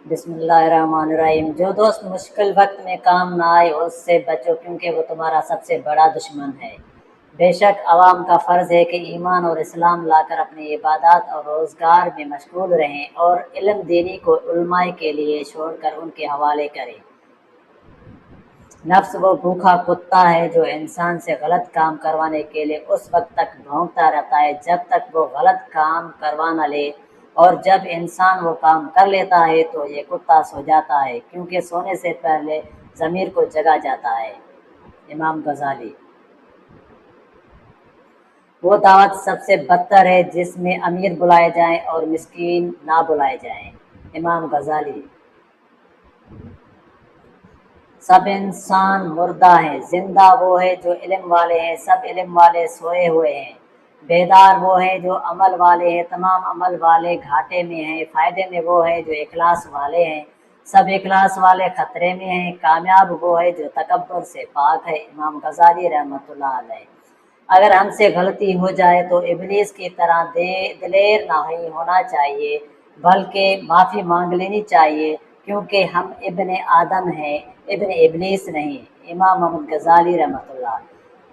बिस्मिल्लाहिर्रहमानिर्रहीम। जो दोस्त मुश्किल वक्त में काम ना आए उससे बचो, क्योंकि वो तुम्हारा सबसे बड़ा दुश्मन है। बेशक अवाम का फ़र्ज़ है कि ईमान और इस्लाम लाकर अपनी इबादत और रोज़गार में मशगूल रहें और इल्म दीनी को उलमाए के लिए छोड़कर उनके हवाले करें। नफ्स वो भूखा कुत्ता है जो इंसान से गलत काम करवाने के लिए उस वक्त तक भौंकता रहता है जब तक वो गलत काम करवा न ले, और जब इंसान वो काम कर लेता है तो ये कुत्ता सो जाता है, क्योंकि सोने से पहले ज़मीर को जगा जाता है। इमाम गज़ाली। वो दावत सबसे बदतर है जिसमें अमीर बुलाए जाएं और मिस्कीन ना बुलाए जाएं। इमाम गज़ाली। सब इंसान मुर्दा है, जिंदा वो है जो इल्म वाले हैं, सब इल्म वाले सोए हुए हैं। बेदार वो है जो अमल वाले हैं, तमाम अमल वाले घाटे में हैं। फ़ायदे में वो है जो इखलास वाले हैं, सब इखलास वाले ख़तरे में हैं। कामयाब वो है जो तकब्बुर से पाक है। इमाम गज़ाली रहमतुल्लाह अलैह। अगर हमसे गलती हो जाए तो इब्लीस की तरह दिलेर नहीं होना चाहिए, बल्कि माफ़ी मांग लेनी चाहिए, क्योंकि हम इब्ने आदम हैं, इब्ने इब्लीस नहीं। इमाम मोहम्मद गज़ाली रहमतुल्लाह।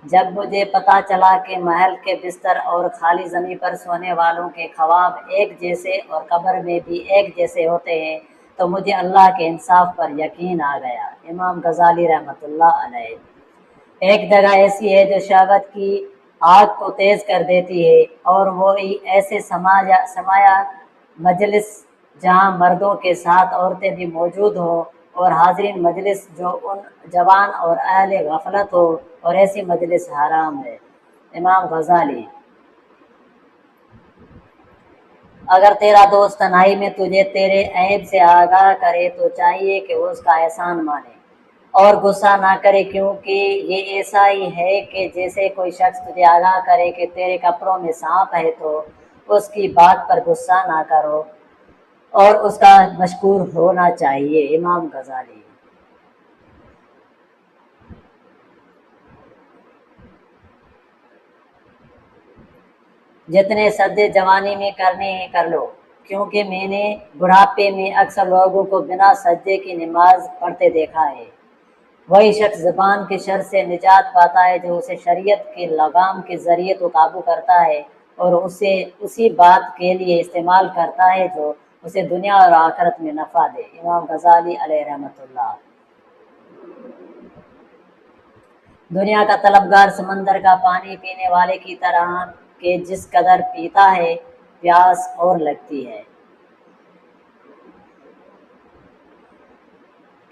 जब मुझे पता चला कि महल के बिस्तर और खाली ज़मीन पर सोने वालों के ख्वाब एक जैसे और कब्र में भी एक जैसे होते हैं, तो मुझे अल्लाह के इंसाफ पर यकीन आ गया। इमाम गज़ाली रहमतुल्लाह अलैह। एक जगह ऐसी है जो शहवत की आग को तेज कर देती है, और वो ऐसे समाया मजलिस जहाँ मर्दों के साथ औरतें भी मौजूद हों और हाज़रीन मजलिस जो उन जवान और अहले गफलत हो, और ऐसी मजलिस हराम है। इमाम गज़ाली। अगर तेरा दोस्त तन्हाई में तुझे तेरे ऐब से आगाह करे तो चाहिए कि वो उसका एहसान माने और गुस्सा ना करे, क्योंकि ये ऐसा ही है कि जैसे कोई शख्स तुझे आगाह करे कि तेरे कपड़ों में सांप है, तो उसकी बात पर गुस्सा ना करो और उसका मशकूर होना चाहिए। इमाम गज़ाली। जितने सद्दे जवानी में करने हैं कर लो, क्योंकि मैंने बुढ़ापे में अक्सर लोगों को बिना सज्जे की नमाज पढ़ते देखा है। वही शख्स ज़बान के शर से निजात पाता है जो उसे शरीयत के लगाम के ज़रिए तो काबू करता है, और उसे उसी बात के लिए इस्तेमाल करता है जो उसे दुनिया और आखिरत में नफ़ा दे। इमाम गज़ाली अलैहि रहमतुल्लाह। दुनिया का तलबगार समंदर का पानी पीने वाले की तरह के जिस कदर पीता है, प्यास और लगती है।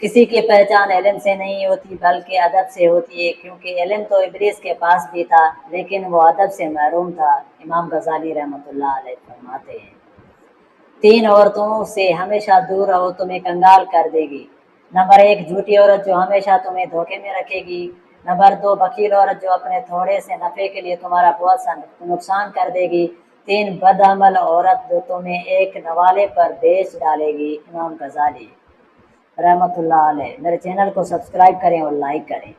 किसी की पहचान इल्म से नहीं होती बल्कि अदब से होती है, क्योंकि इल्म तो इब्लीस के पास भी था लेकिन वो अदब से महरूम था। इमाम गज़ाली रहमतुल्लाह अलैह फरमाते हैं, 3 औरतों से हमेशा दूर रहो, तुम्हें कंगाल कर देगी। नंबर 1 झूठी औरत जो हमेशा तुम्हें धोखे में रखेगी। नंबर 2 वकील औरत जो अपने थोड़े से नफ़े के लिए तुम्हारा बहुत सा नुकसान कर देगी। 3 बदअमल औरत जो तुम्हें एक नवाले पर बेच डालेगी। इमाम गज़ाली रहमतुल्लाह अलैह। मेरे चैनल को सब्सक्राइब करें और लाइक करें।